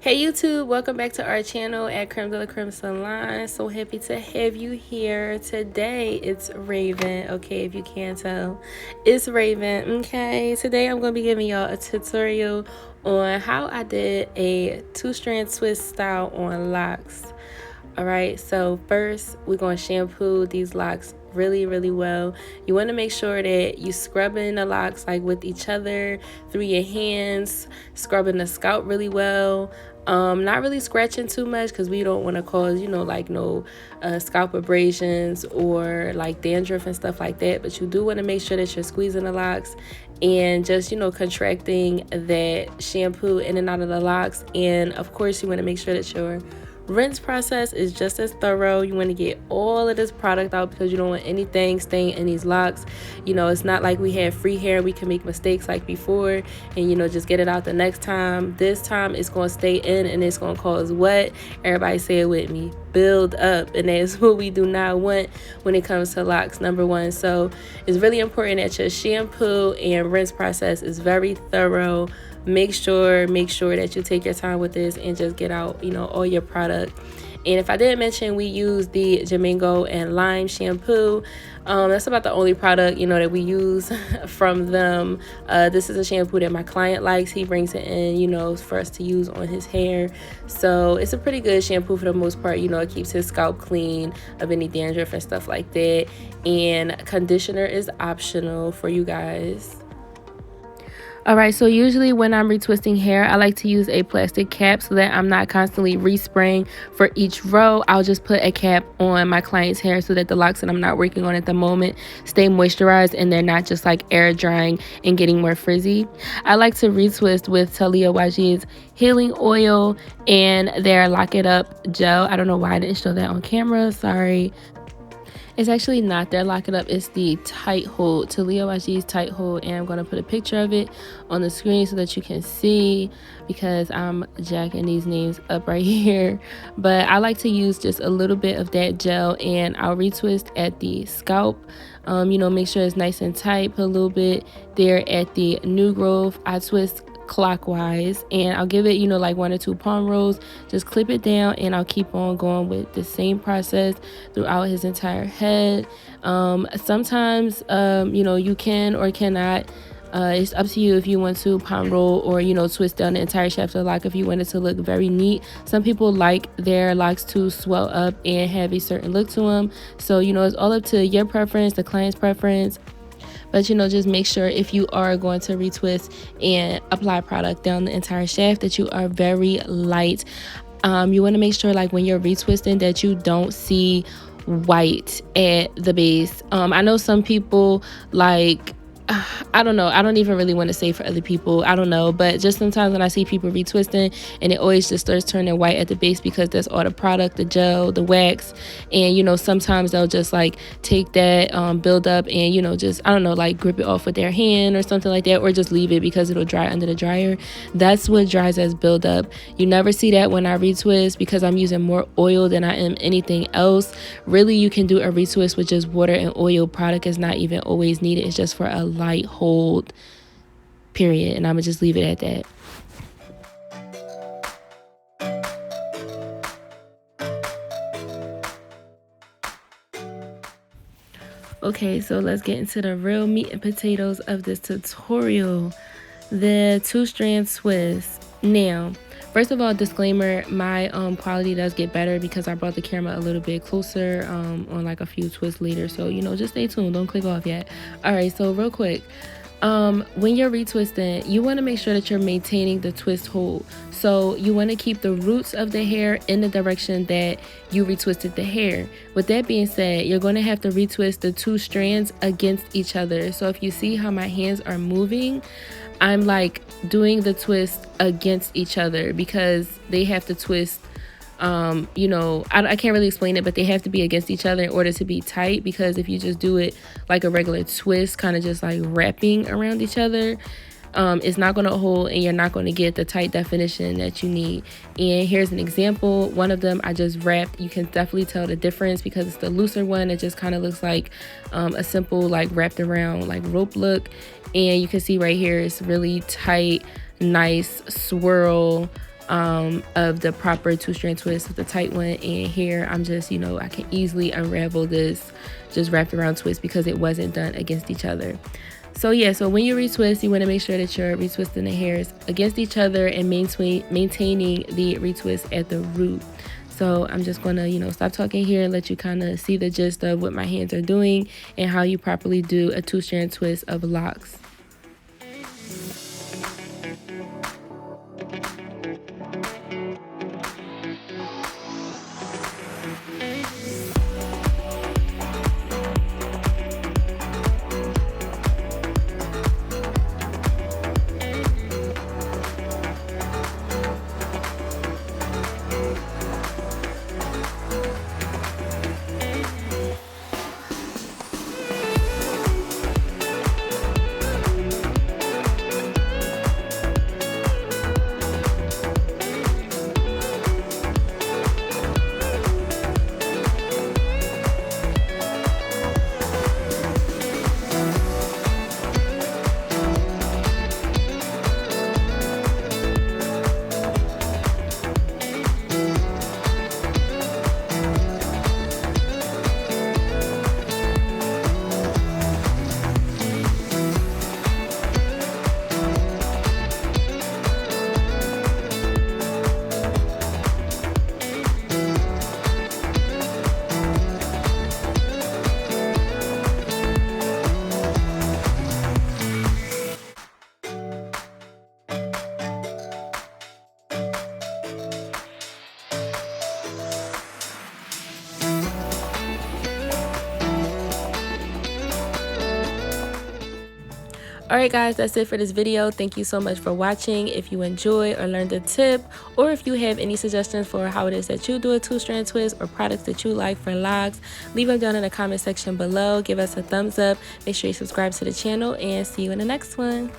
Hey YouTube, welcome back to our channel at Cremedelacreme Salon. So happy to have you here today. It's Raven, okay, if you can't tell. It's Raven, okay. Today I'm going to be giving y'all a tutorial on how I did a two-strand twist style on locks. Alright, so first we're going to shampoo these locks really well. You want to make sure that you scrubbing the locks like with each other through your hands, scrubbing the scalp really well. Not really scratching too much because we don't want to cause, like no scalp abrasions or like dandruff and stuff like that. But you do want to make sure that you're squeezing the locks and just, contracting that shampoo in and out of the locks. And of course, you want to make sure that your rinse process is just as thorough. You want to get all of this product out because you don't want anything staying in these locks. It's not like we have free hair, we can make mistakes like before and just get it out the next time. This time it's going to stay in and it's going to cause what? Everybody say it with me, build up. And that's what we do not want when it comes to locks, number one. So it's really important that your shampoo and rinse process is very thorough. Make sure that you take your time with this and just get out all your product. And if I didn't mention, we use the Jamingo and Lime shampoo. That's about the only product that we use from them. This is a shampoo that my client likes. He brings it in for us to use on his hair. So it's a pretty good shampoo for the most part. It keeps his scalp clean of any dandruff and stuff like that. And conditioner is optional for you guys. Alright, so usually when I'm retwisting hair, I like to use a plastic cap so that I'm not constantly respraying for each row. I'll just put a cap on my client's hair so that the locks that I'm not working on at the moment stay moisturized and they're not just like air drying and getting more frizzy. I like to retwist with Talia Waji's healing oil and their Lock It Up gel. I don't know why I didn't show that on camera, sorry. It's actually not their Lock It Up, it's the Tight Hold, Talia Waji's Tight Hold, and I'm going to put a picture of it on the screen so that you can see because I'm jacking these names up right here. But I like to use just a little bit of that gel and I'll retwist at the scalp. Make sure it's nice and tight. Put a little bit there at the new growth. I twist clockwise and I'll give it like 1 or 2 palm rolls, just clip it down, and I'll keep on going with the same process throughout his entire head. Sometimes you can or cannot, it's up to you if you want to palm roll or twist down the entire shaft of the lock if you want it to look very neat. Some people like their locks to swell up and have a certain look to them, so it's all up to your preference, the client's preference. But just make sure if you are going to retwist and apply product down the entire shaft that you are very light. You want to make sure like when you're retwisting that you don't see white at the base. I know some people like, I don't know, I don't even really want to say for other people, I don't know, but just sometimes when I see people retwisting and it always just starts turning white at the base because that's all the product, the gel, the wax, and sometimes they'll just like take that build up and just, I don't know, like grip it off with their hand or something like that, or just leave it because it'll dry under the dryer. That's what dries as build up. You never see that when I retwist because I'm using more oil than I am anything else. Really, you can do a retwist with just water and oil. Product is not even always needed. It's just for a light hold, period. And I'm gonna just leave it at that. Okay, so let's get into the real meat and potatoes of this tutorial, the two-strand twist. Now, first of all, disclaimer, my quality does get better because I brought the camera a little bit closer on like a few twists later, so just stay tuned, don't click off yet. All right, so real quick, when you're retwisting, you want to make sure that you're maintaining the twist hold. So you want to keep the roots of the hair in the direction that you retwisted the hair. With that being said, you're going to have to retwist the two strands against each other. So if you see how my hands are moving, I'm like doing the twist against each other because they have to twist. I can't really explain it, but they have to be against each other in order to be tight, because if you just do it like a regular twist, kind of just like wrapping around each other, it's not going to hold and you're not going to get the tight definition that you need. And here's an example. One of them I just wrapped. You can definitely tell the difference because it's the looser one. It just kind of looks like a simple like wrapped around like rope look, and you can see right here it's really tight, nice swirl of the proper 2-strand twist with the tight one. And here I'm just, I can easily unravel this just wrapped around twist because it wasn't done against each other. So yeah, so when you retwist, you want to make sure that you're retwisting the hairs against each other and maintaining the retwist at the root. So I'm just going to, stop talking here and let you kind of see the gist of what my hands are doing and how you properly do a 2-strand twist of locks. Alright guys, that's it for this video. Thank you so much for watching. If you enjoyed or learned a tip, or if you have any suggestions for how it is that you do a 2-strand twist or products that you like for locks, leave them down in the comment section below. Give us a thumbs up. Make sure you subscribe to the channel and see you in the next one.